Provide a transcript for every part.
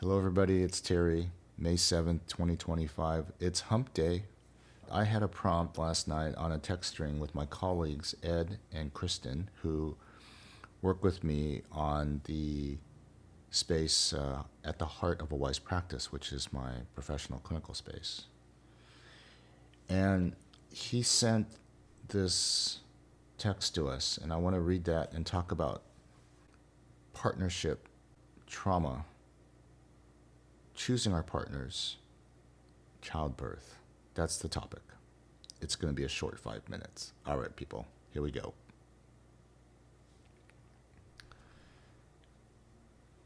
Hello, everybody. It's Terry, May 7th, 2025. It's hump day. I had a prompt last night on a text string with my colleagues, Ed and Kristen, who work with me on the space at the heart of a wise practice, which is my professional clinical space. And he sent this text to us, and I want to read that and talk about partnership trauma, choosing our partners, childbirth. That's the topic. It's going to be a short 5 minutes. All right, people, here we go.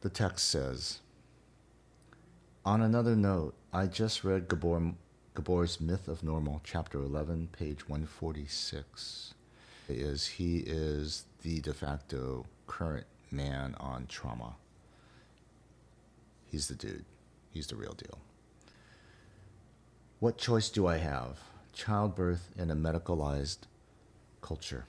The text says, on another note, I just read Gabor's Myth of Normal, chapter 11, page 146. He is the de facto current man on trauma. He's the dude. He's the real deal. What choice do I have? Childbirth in a medicalized culture.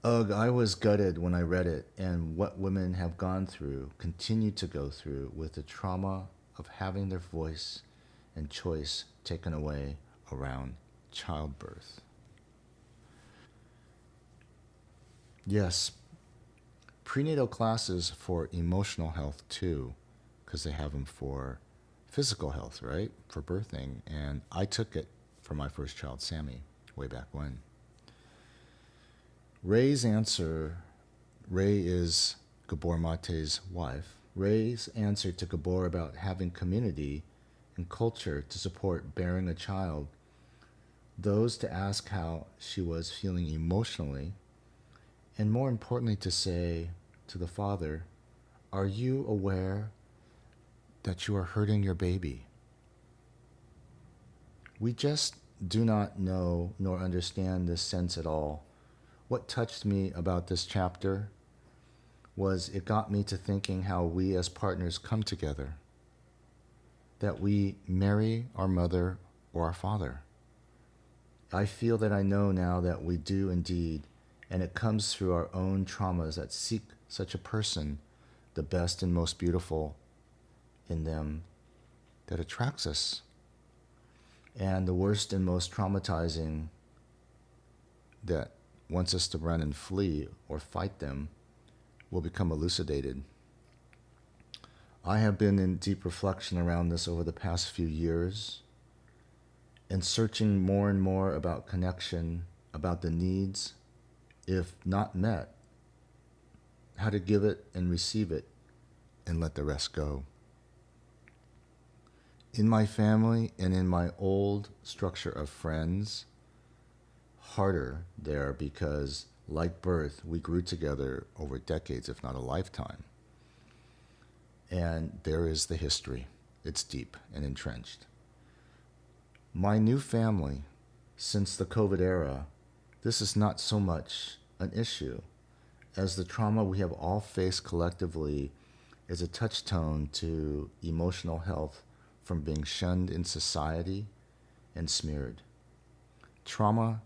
Ugh, I was gutted when I read it, and what women have gone through, continue to go through, with the trauma of having their voice and choice taken away around childbirth. Yes, prenatal classes for emotional health too, because they have them for physical health, right? For birthing. And I took it for my first child, Sammy, way back when. Ray's answer, Ray is Gabor Mate's wife. Ray's answer to Gabor about having community and culture to support bearing a child, those to ask how she was feeling emotionally, and more importantly to say to the father, are you aware that you are hurting your baby? We just do not know nor understand this sense at all. What touched me about this chapter was it got me to thinking how we as partners come together, that we marry our mother or our father. I feel that I know now that we do indeed, and it comes through our own traumas that seek such a person, the best and most beautiful in them, that attracts us. And the worst and most traumatizing that wants us to run and flee or fight them will become elucidated. I have been in deep reflection around this over the past few years and searching more and more about connection, about the needs, if not met, how to give it and receive it and let the rest go. In my family and in my old structure of friends, harder there because, like birth, we grew together over decades, if not a lifetime. And there is the history. It's deep and entrenched. My new family, since the COVID era, this is not so much an issue as the trauma we have all faced collectively is a touchstone to emotional health from being shunned in society and smeared. Trauma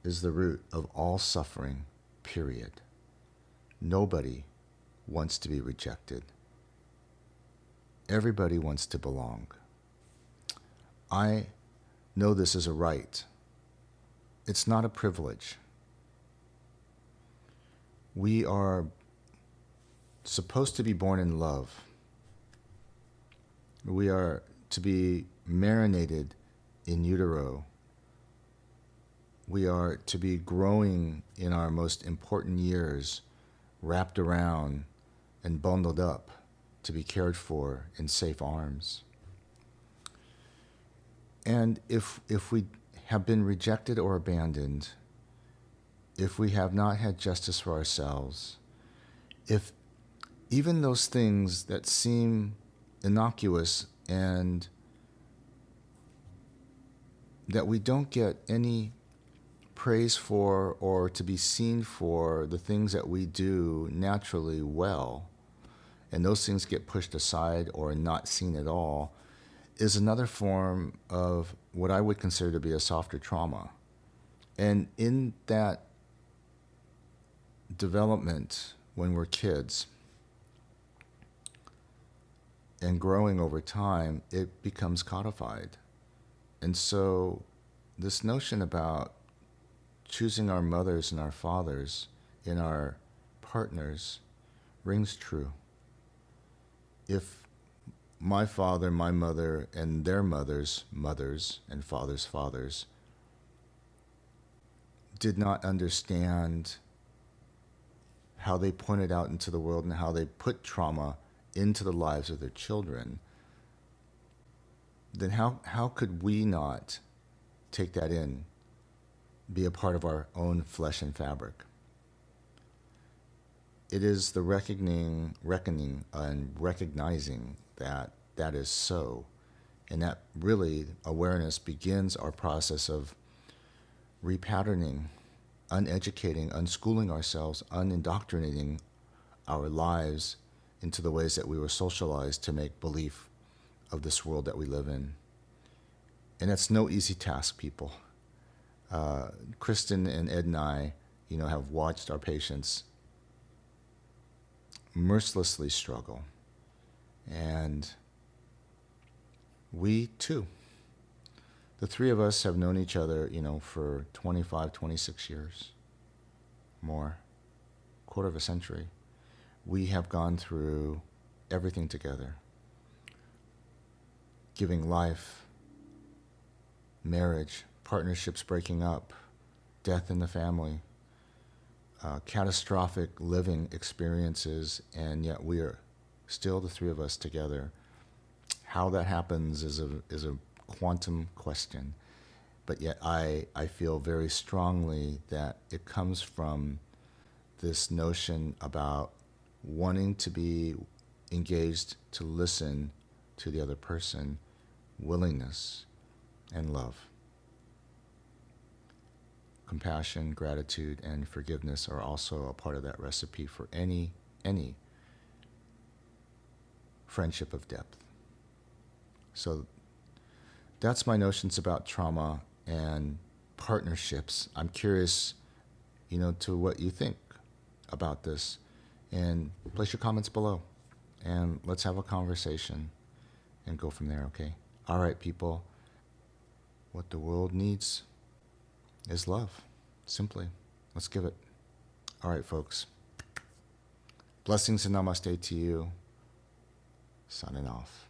is the root of all suffering, period. Nobody wants to be rejected. Everybody wants to belong. I know this is a right. It's not a privilege. We are supposed to be born in love. We are to be marinated in utero. We are to be growing in our most important years, wrapped around and bundled up to be cared for in safe arms. And if we have been rejected or abandoned, if we have not had justice for ourselves, if even those things that seem innocuous and that we don't get any praise for or to be seen for the things that we do naturally well, and those things get pushed aside or not seen at all, is another form of what I would consider to be a softer trauma. And in that development when we're kids, and growing over time, it becomes codified. And so this notion about choosing our mothers and our fathers in our partners rings true. If my father, my mother, and their mothers' mothers and fathers' fathers did not understand how they pointed out into the world and how they put trauma into the lives of their children, then how could we not take that in, be a part of our own flesh and fabric? It is the reckoning and recognizing that that is so, and that really awareness begins our process of repatterning, uneducating, unschooling ourselves, unindoctrinating our lives into the ways that we were socialized to make belief of this world that we live in. And it's no easy task, people. Kristen and Ed and I, have watched our patients mercilessly struggle. And we too, the three of us have known each other, for 25, 26 years, more, quarter of a century. We have gone through everything together. Giving life, marriage, partnerships breaking up, death in the family, catastrophic living experiences, and yet we are still the three of us together. How that happens is a quantum question, but yet I feel very strongly that it comes from this notion about wanting to be engaged, to listen to the other person, willingness, and love. Compassion, gratitude, and forgiveness are also a part of that recipe for any friendship of depth. So that's my notions about trauma and partnerships. I'm curious, to what you think about this, and place your comments below, and let's have a conversation and go from there, okay? All right, people. What the world needs is love. Simply. Let's give it. All right, folks. Blessings and namaste to you. Signing off.